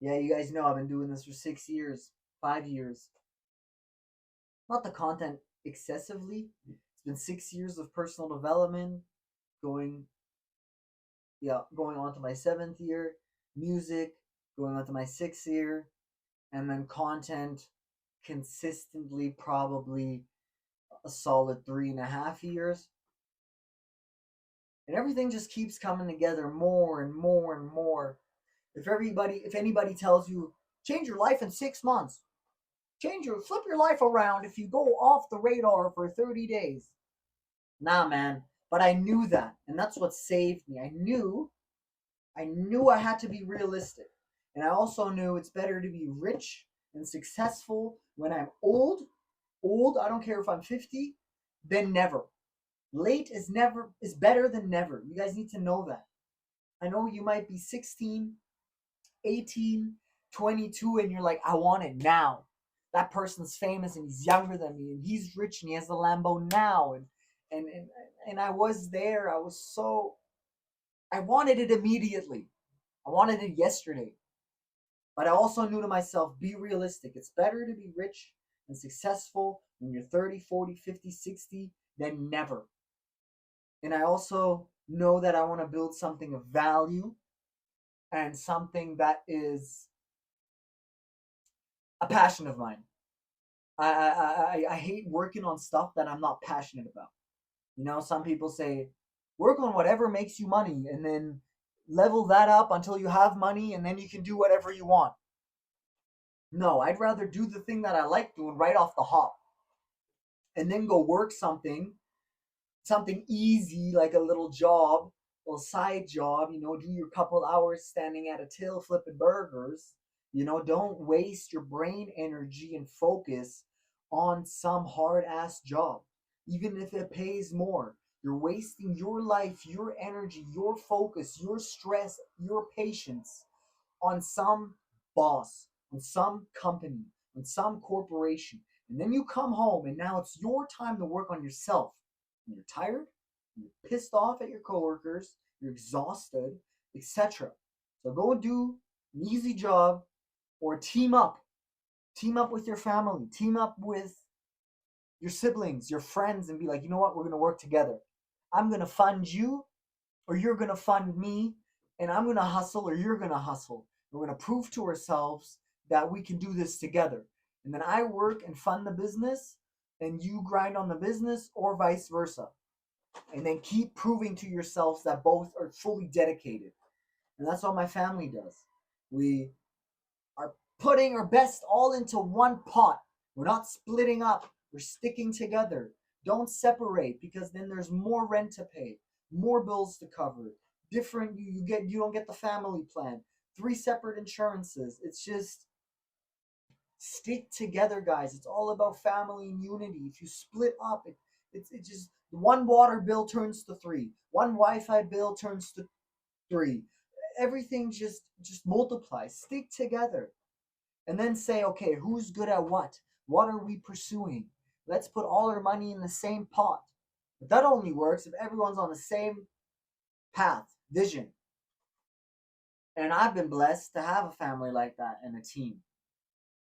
Yeah, you guys know I've been doing this for 6 years, 5 years. Not the content excessively. It's been 6 years of personal development, going going on to my seventh year, music, going on to my 6th year, and then content consistently probably a solid 3.5 years. And everything just keeps coming together more and more and more. If anybody tells you change your life in 6 months, flip your life around if you go off the radar for 30 days. Nah, man. But I knew that, and that's what saved me. I knew I had to be realistic. And I also knew it's better to be rich and successful when I'm old, I don't care if I'm 50, than never. Late is better than never. You guys need to know that. I know you might be 16, 18, 22, and you're like, I want it now. That person's famous and he's younger than me and he's rich and he has a Lambo now. And and and I was there. I wanted it immediately. I wanted it yesterday. But I also knew to myself, be realistic. It's better to be rich and successful when you're 30, 40, 50, 60 than never. And I also know that I want to build something of value and something that is a passion of mine. I hate working on stuff that I'm not passionate about. Some people say work on whatever makes you money and then level that up until you have money and then you can do whatever you want. No, I'd rather do the thing that I like doing right off the hop and then go work something easy like a little job, a little side job, do your couple hours standing at a till flipping burgers. Don't waste your brain energy and focus on some hard ass job, even if it pays more. You're wasting your life, your energy, your focus, your stress, your patience on some boss, on some company, on some corporation. And then you come home and now it's your time to work on yourself. And you're tired, you're pissed off at your coworkers, you're exhausted, etc. So go and do an easy job or team up. Team up with your family, team up with your siblings, your friends, and be like, you know what, we're going to work together. I'm going to fund you or you're going to fund me, and I'm going to hustle or you're going to hustle. We're going to prove to ourselves that we can do this together. And then I work and fund the business, and you grind on the business, or vice versa. And then keep proving to yourselves that both are fully dedicated. And that's what my family does. We are putting our best all into one pot. We're not splitting up, we're sticking together. Don't separate because then there's more rent to pay, more bills to cover. Different you don't get the family plan. Three separate insurances. It's just stick together, guys. It's all about family and unity. If you split up, it just one water bill turns to three. One Wi-Fi bill turns to three. Everything just multiplies. Stick together and then say, okay, who's good at what? What are we pursuing? Let's put all our money in the same pot. But that only works if everyone's on the same path, vision. And I've been blessed to have a family like that and a team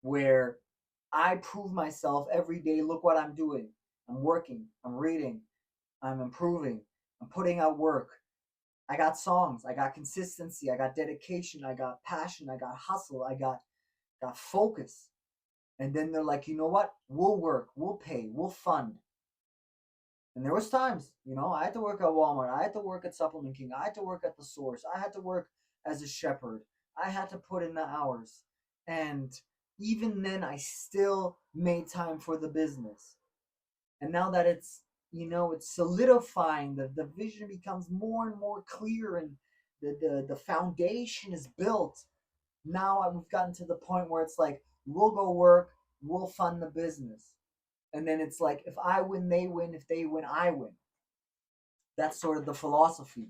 where I prove myself every day. Look what I'm doing. I'm working, I'm reading, I'm improving, I'm putting out work. I got songs, I got consistency, I got dedication, I got passion, I got hustle, I got focus. And then they're like, you know what? We'll work, we'll pay, we'll fund. And there was times, I had to work at Walmart, I had to work at Supplement King, I had to work at the source, I had to work as a shepherd, I had to put in the hours. And even then I still made time for the business. And now that it's solidifying, the vision becomes more and more clear and the foundation is built. Now we've gotten to the point where it's like we'll go work, we'll fund the business, and then it's like if I win, they win. If they win, I win. That's sort of the philosophy.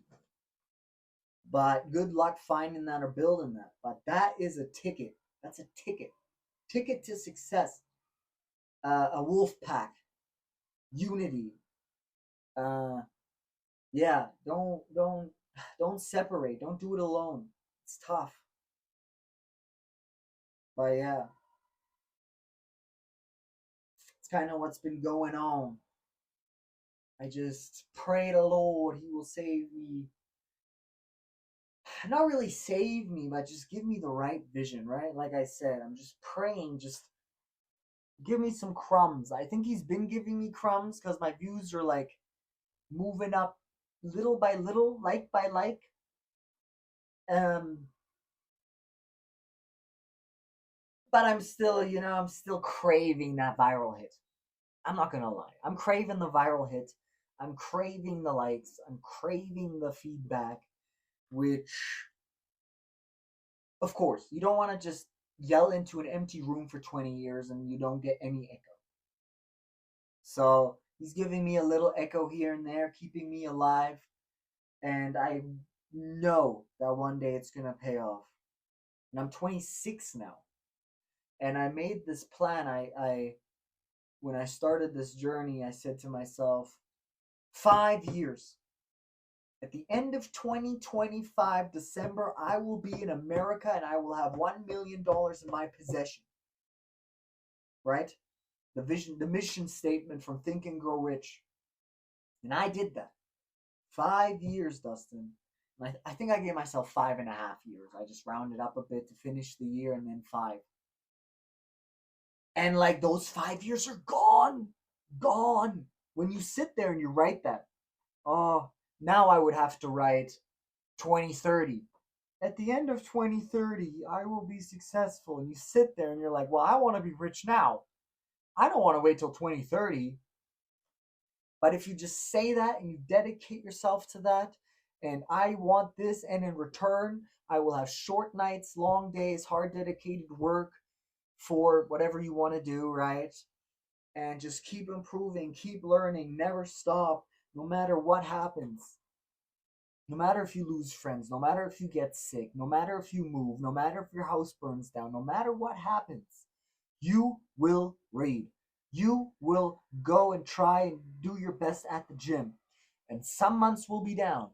But good luck finding that or building that. But that is a ticket. That's a ticket to success. A wolf pack, unity. Uh, yeah, don't separate. Don't do it alone. It's tough. But yeah, it's kind of what's been going on. I just pray the Lord He will save me. Not really save me, but just give me the right vision, right? Like I said, I'm just praying, just give me some crumbs. I think He's been giving me crumbs because my views are like moving up little by little, like by like. Um, but I'm still, I'm still craving that viral hit. I'm not gonna lie. I'm craving the viral hit. I'm craving the likes. I'm craving the feedback, which, of course, you don't want to just yell into an empty room for 20 years and you don't get any echo. So he's giving me a little echo here and there, keeping me alive. And I know that one day it's gonna pay off. And I'm 26 now. And I made this plan. I when I started this journey, I said to myself, 5 years. At the end of 2025, December, I will be in America and I will have $1 million in my possession. Right? The mission statement from Think and Grow Rich. And I did that. 5 years, Dustin. And I think I gave myself 5.5 years. I just rounded up a bit to finish the year and then five. And like those 5 years are gone. Gone. When you sit there and you write that, oh, now I would have to write 2030. At the end of 2030, I will be successful. And you sit there and you're like, well, I want to be rich now. I don't want to wait till 2030. But if you just say that and you dedicate yourself to that, and I want this, and in return, I will have short nights, long days, hard dedicated work for whatever you want to do, right? And just keep improving, keep learning, never stop, no matter what happens. No matter if you lose friends, no matter if you get sick, no matter if you move, no matter if your house burns down, no matter what happens, you will read. You will go and try and do your best at the gym. And some months will be down.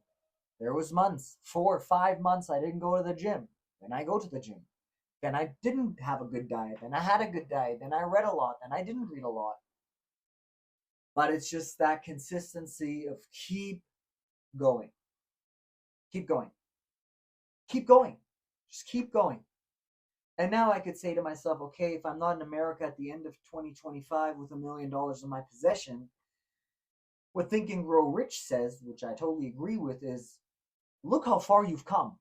There was months, 4 or 5 months I didn't go to the gym. Then I go to the gym. Then I didn't have a good diet. Then I had a good diet. Then I read a lot. Then I didn't read a lot. But it's just that consistency of keep going. Keep going. Keep going. Just keep going. And now I could say to myself, okay, if I'm not in America at the end of 2025 with $1 million in my possession, what Think and Grow Rich says, which I totally agree with, is look how far you've come.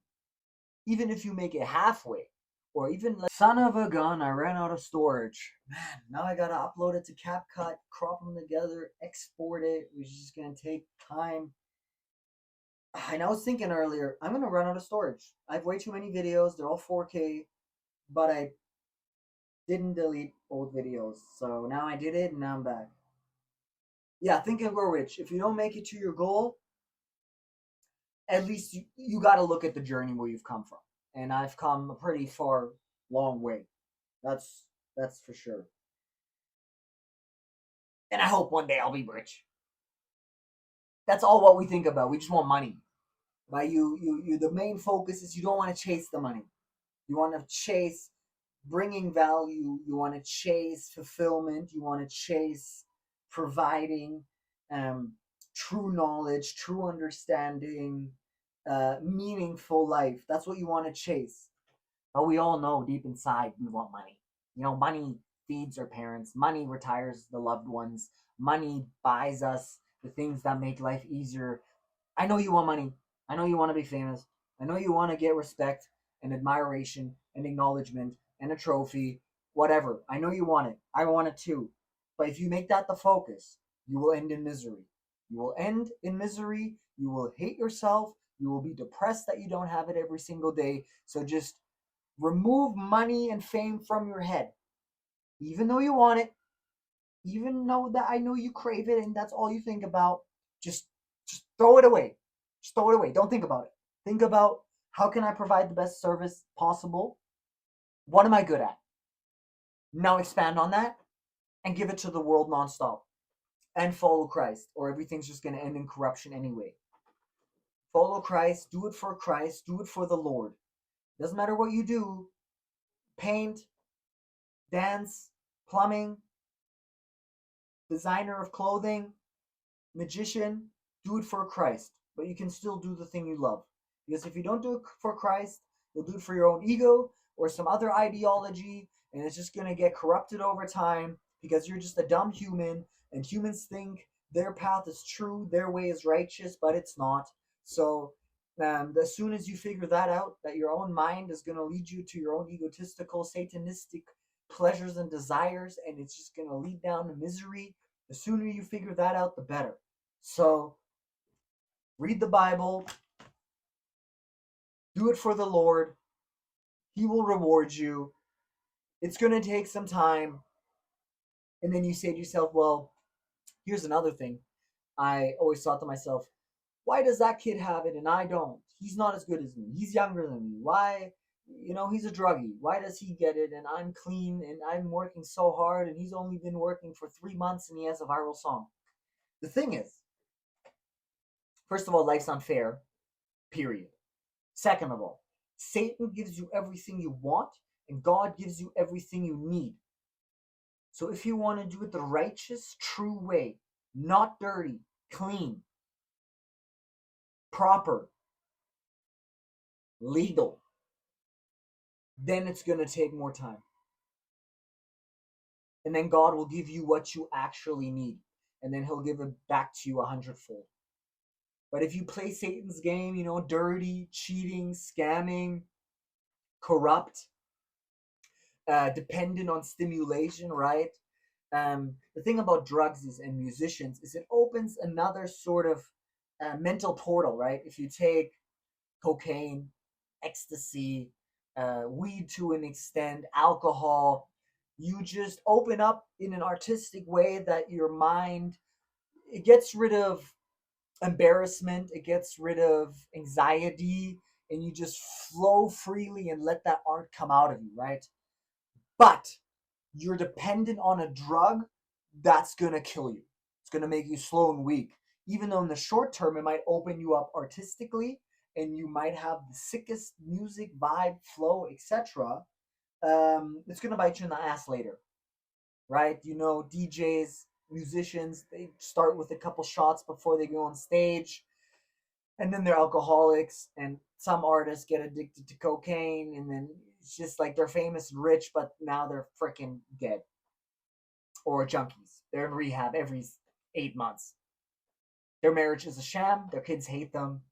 Even if you make it halfway, or even like, son of a gun, I ran out of storage. Man, now I gotta upload it to CapCut, crop them together, export it, which is gonna take time. And I was thinking earlier, I'm gonna run out of storage. I have way too many videos, they're all 4K, but I didn't delete old videos. So now I did it and now I'm back. Yeah, Think and Grow Rich. If you don't make it to your goal, at least you got to look at the journey where you've come from. And I've come a pretty far, long way. That's that's for sure. And I hope one day I'll be rich. That's all what we think about. We just want money. Right? The main focus is you don't want to chase the money. You want to chase bringing value. You want to chase fulfillment. You want to chase providing um, true knowledge, true understanding, meaningful life. That's what you want to chase. But we all know deep inside we want money. Money feeds our parents, money retires the loved ones, money buys us the things that make life easier. I know you want money. I know you want to be famous. I know you want to get respect and admiration and acknowledgement and a trophy, whatever. I know you want it. I want it too. But if you make that the focus, you will end in misery. You will end in misery. You will hate yourself. You will be depressed that you don't have it every single day. So just remove money and fame from your head. Even though you want it, even though that I know you crave it and that's all you think about, just just throw it away. Just throw it away. Don't think about it. Think about how can I provide the best service possible? What am I good at? Now expand on that and give it to the world nonstop. And follow Christ, or everything's just going to end in corruption anyway. Follow Christ, do it for Christ, do it for the Lord. Doesn't matter what you do, paint, dance, plumbing, designer of clothing, magician, do it for Christ. But you can still do the thing you love. Because if you don't do it for Christ, you'll do it for your own ego or some other ideology, and it's just going to get corrupted over time because you're just a dumb human, and humans think their path is true, their way is righteous, but it's not. So, as soon as you figure that out, that your own mind is going to lead you to your own egotistical, satanistic pleasures and desires, and it's just going to lead down to misery, the sooner you figure that out, the better. So, read the Bible, do it for the Lord. He will reward you. It's going to take some time. And then you say to yourself, well, here's another thing. I always thought to myself, why does that kid have it and I don't? He's not as good as me. He's younger than me. Why? He's a druggie. Why does he get it and I'm clean and I'm working so hard and he's only been working for 3 months and he has a viral song? The thing is, first of all, life's unfair, period. Second of all, Satan gives you everything you want and God gives you everything you need. So if you want to do it the righteous, true way, not dirty, clean, proper, legal, then it's going to take more time. And then God will give you what you actually need. And then he'll give it back to you 100-fold. But if you play Satan's game, dirty, cheating, scamming, corrupt, dependent on stimulation, right? The thing about drugs and musicians is it opens another sort of mental portal, right? If you take cocaine, ecstasy, weed to an extent, alcohol, you just open up in an artistic way that your mind, it gets rid of embarrassment, it gets rid of anxiety, and you just flow freely and let that art come out of you, right? But you're dependent on a drug, that's gonna kill you. It's gonna make you slow and weak. Even though in the short term it might open you up artistically and you might have the sickest music, vibe, flow, etc. It's gonna bite you in the ass later, right? DJs, musicians, they start with a couple shots before they go on stage, and then they're alcoholics, and some artists get addicted to cocaine, and then it's just like they're famous and rich, but now they're freaking dead or junkies. They're in rehab every 8 months. Their marriage is a sham. Their kids hate them.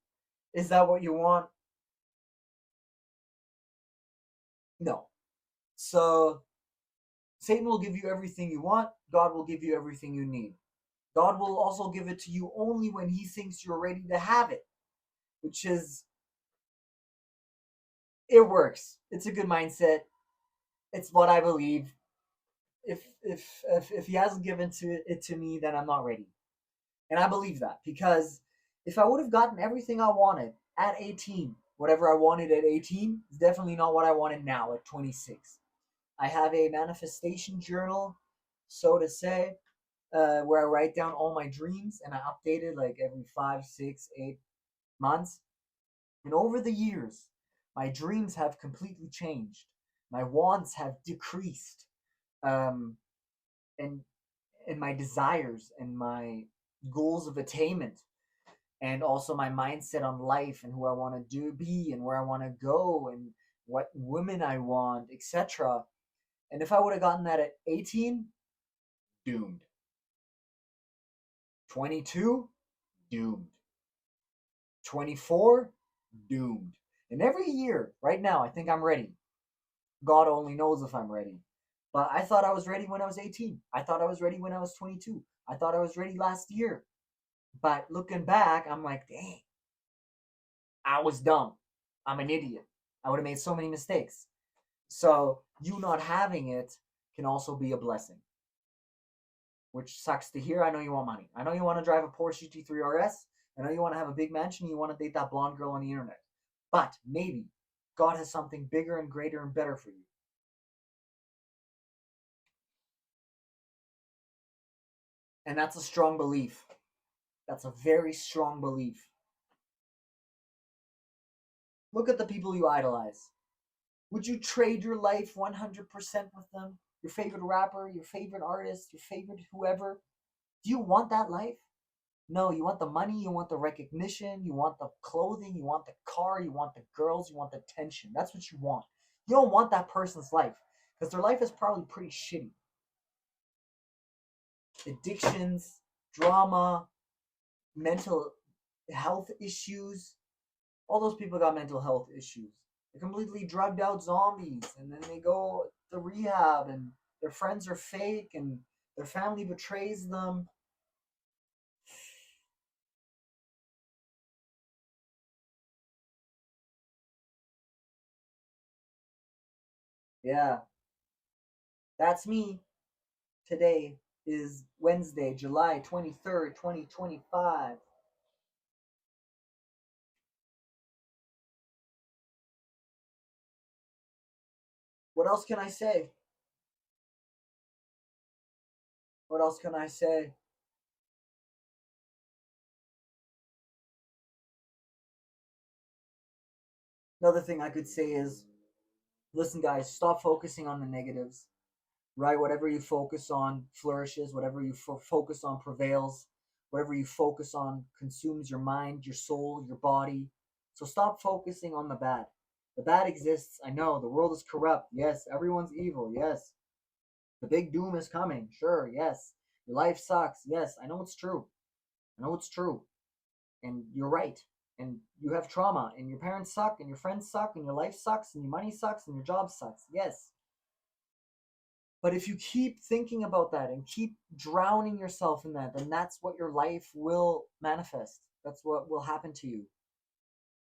Is that what you want? No. So Satan will give you everything you want. God will give you everything you need. God will also give it to you only when he thinks you're ready to have it, which is, it works. It's a good mindset. It's what I believe. If he hasn't given it to me, then I'm not ready. And I believe that because if I would have gotten everything I wanted at 18, whatever I wanted at 18 is definitely not what I wanted now at 26. I have a manifestation journal, so to say, where I write down all my dreams and I update it like every 5, 6, 8 months. And over the years, my dreams have completely changed. My wants have decreased. Um, and my desires and my goals of attainment and also my mindset on life and who I want to be and where I want to go and what women I want, etc. And if I would have gotten that at 18, doomed. 22, doomed. 24, doomed. And every year, right now, I think I'm ready. God only knows if I'm ready. But I thought I was ready when I was 18. I thought I was ready when I was 22. I thought I was ready last year. But looking back, I'm like, dang, I was dumb. I'm an idiot. I would have made so many mistakes. So you not having it can also be a blessing, which sucks to hear. I know you want money. I know you want to drive a Porsche GT3 RS. I know you want to have a big mansion. You want to date that blonde girl on the internet. But maybe God has something bigger and greater and better for you. And that's a strong belief. That's a very strong belief. Look at the people you idolize. Would you trade your life 100% with them? your favorite rapper, your favorite artist, your favorite whoever. Do you want that life? No, you want the money, you want the recognition, you want the clothing, you want the car, you want the girls, you want the attention. That's what you want. You don't want that person's life because their life is probably pretty shitty. Addictions, drama, mental health issues. All those people got mental health issues. They're completely drugged out zombies, and then they go to rehab, and their friends are fake, and their family betrays them. Yeah, that's me. Today is Wednesday, July 23rd, 2025. What else can I say? What else can I say? Another thing I could say is listen, guys, stop focusing on the negatives, right? Whatever you focus on flourishes, whatever you focus on prevails, whatever you focus on consumes your mind, your soul, your body. So stop focusing on the bad. The bad exists. I know the world is corrupt. Yes, everyone's evil. Yes, the big doom is coming. Sure, yes. Your life sucks. Yes, I know it's true. I know it's true. And you're right. And you have trauma, and your parents suck, and your friends suck, and your life sucks, and your money sucks, and your job sucks. Yes. But if you keep thinking about that and keep drowning yourself in that, then that's what your life will manifest. That's what will happen to you.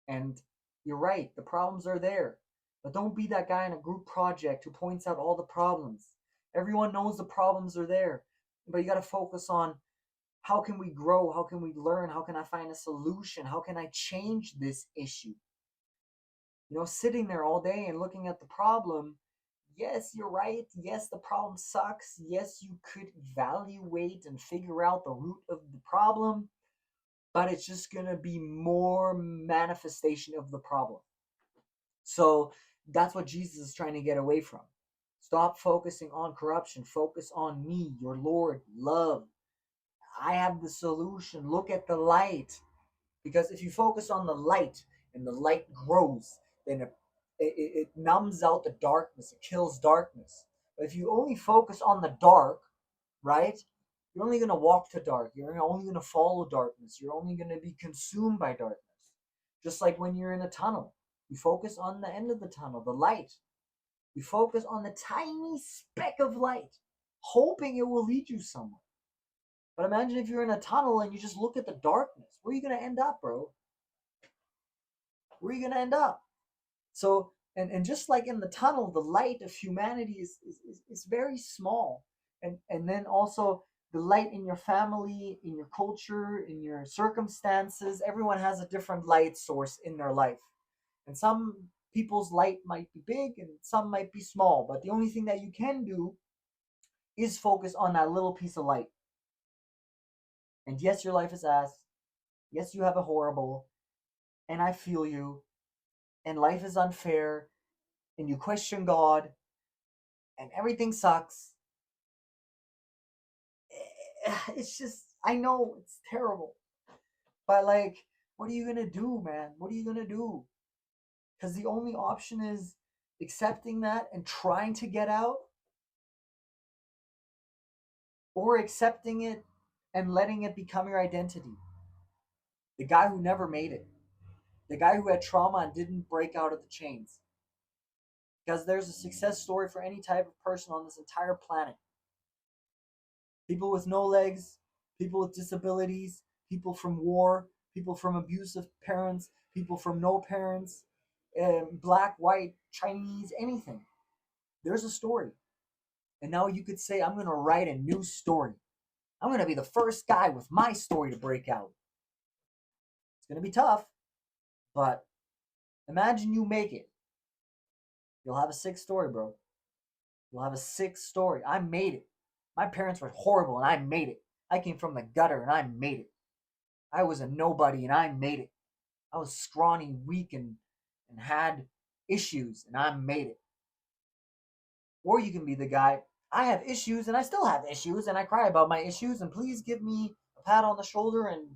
And you're right, the problems are there. But don't be that guy in a group project who points out all the problems. Everyone knows the problems are there. But you got to focus on how can we grow? How can we learn? How can I find a solution? How can I change this issue? Sitting there all day and looking at the problem, yes, you're right. Yes, the problem sucks. Yes, you could evaluate and figure out the root of the problem, but it's just going to be more manifestation of the problem. So that's what Jesus is trying to get away from. Stop focusing on corruption. Focus on me, your Lord, love. I have the solution. Look at the light. Because if you focus on the light and the light grows, then it numbs out the darkness, it kills darkness. But if you only focus on the dark, right, you're only going to walk to dark. You're only going to follow darkness. You're only going to be consumed by darkness. Just like when you're in a tunnel, you focus on the end of the tunnel, the light. You focus on the tiny speck of light, hoping it will lead you somewhere. But imagine if you're in a tunnel and you just look at the darkness. Where are you going to end up, bro? Where are you going to end up? So, and just like in the tunnel, the light of humanity is very small. And then also the light in your family, in your culture, in your circumstances, everyone has a different light source in their life. And some people's light might be big and some might be small. But the only thing that you can do is focus on that little piece of light. And yes, your life is ass. Yes, you have a horrible. And I feel you. And life is unfair. And you question God. And everything sucks. It's just, I know it's terrible. But like, what are you gonna do, man? What are you gonna do? Because the only option is accepting that and trying to get out, or accepting it and letting it become your identity. The guy who never made it, the guy who had trauma and didn't break out of the chains. Because there's a success story for any type of person on this entire planet. People with no legs, people with disabilities, people from war, people from abusive parents, people from no parents, black, white, Chinese, anything. There's a story. And now you could say, I'm going to write a new story. I'm going to be the first guy with my story to break out. It's going to be tough, but imagine you make it. You'll have a sick story, bro. You'll have a sick story. I made it. My parents were horrible and I made it. I came from the gutter and I made it. I was a nobody and I made it. I was scrawny, weak, and had issues and I made it. Or you can be the guy, I have issues and I still have issues and I cry about my issues and please give me a pat on the shoulder and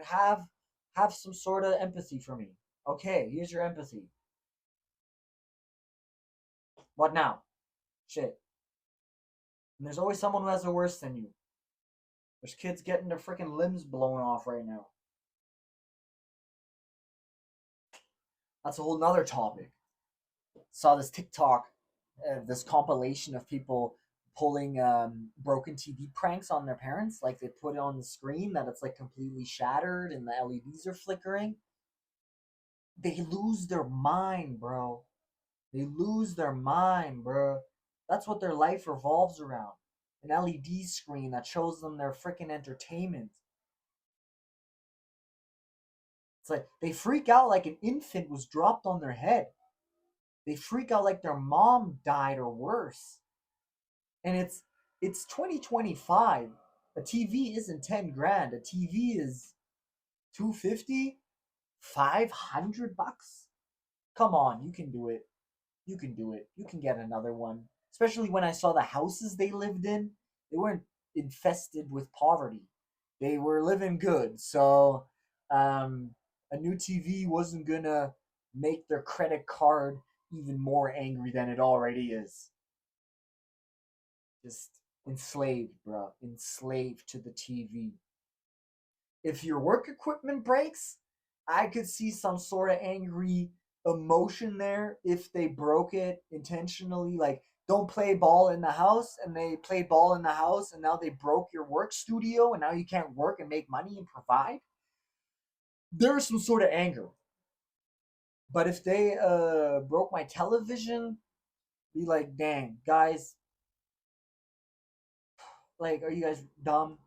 have some sort of empathy for me. Okay, here's your empathy. What now? Shit. And there's always someone who has it worse than you. There's kids getting their freaking limbs blown off right now. That's a whole nother topic. Saw this TikTok, this compilation of people pulling broken TV pranks on their parents. Like they put it on the screen that it's like completely shattered and the LEDs are flickering. They lose their mind, bro. They lose their mind, bro. That's what their life revolves around. An LED screen that shows them their freaking entertainment. It's like they freak out like an infant was dropped on their head. They freak out like their mom died or worse. And it's 2025. A TV isn't 10 grand. A TV is 250, 500 bucks. Come on, you can do it. You can do it. You can get another one. Especially when I saw the houses they lived in, they weren't infested with poverty. They were living good. So um, a new TV wasn't gonna make their credit card even more angry than it already is. Just enslaved, bro. Enslaved to the TV. If your work equipment breaks, I could see some sort of angry emotion there if they broke it intentionally. Like, don't play ball in the house, and they played ball in the house, and now they broke your work studio, and now you can't work and make money and provide. There's some sort of anger. But if they broke my television, be like, dang, guys, like, are you guys dumb?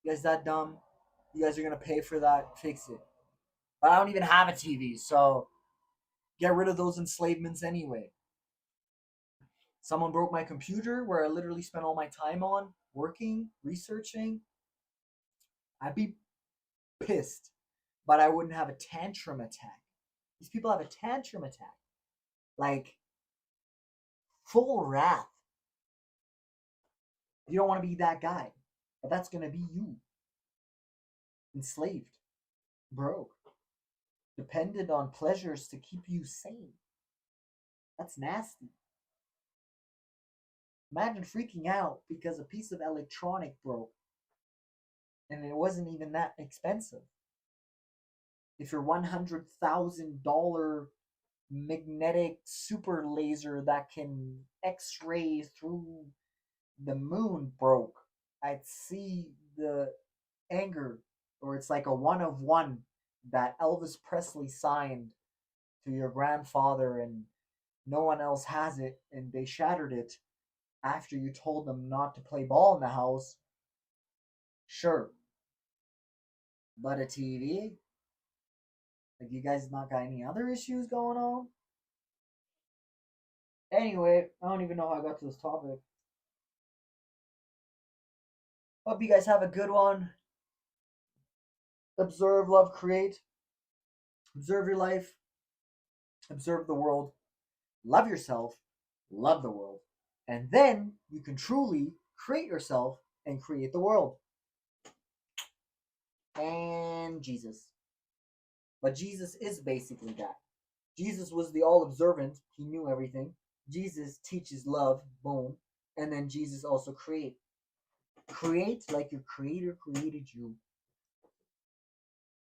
You guys that dumb? You guys are gonna pay for that? Fix it. But I don't even have a TV, so get rid of those enslavements anyway. Someone broke my computer where I literally spent all my time on working, researching. I'd be pissed, but I wouldn't have a tantrum attack. These people have a tantrum attack. Like full wrath. You don't want to be that guy. But that's going to be you. Enslaved, broke, dependent on pleasures to keep you sane. That's nasty. Imagine freaking out because a piece of electronic broke and it wasn't even that expensive. If your $100,000 magnetic super laser that can x-ray through the moon broke, I'd see the anger. Or it's like a one of one that Elvis Presley signed to your grandfather and no one else has it and they shattered it after you told them not to play ball in the house. Sure. But a TV? Like, you guys not got any other issues going on? Anyway, I don't even know how I got to this topic. Hope you guys have a good one. Observe, love, create. Observe your life. Observe the world. Love yourself. Love the world. And then you can truly create yourself and create the world. And Jesus. But Jesus is basically that. Jesus was the all observant. He knew everything. Jesus teaches love. Boom. And then Jesus also create. Create like your creator created you.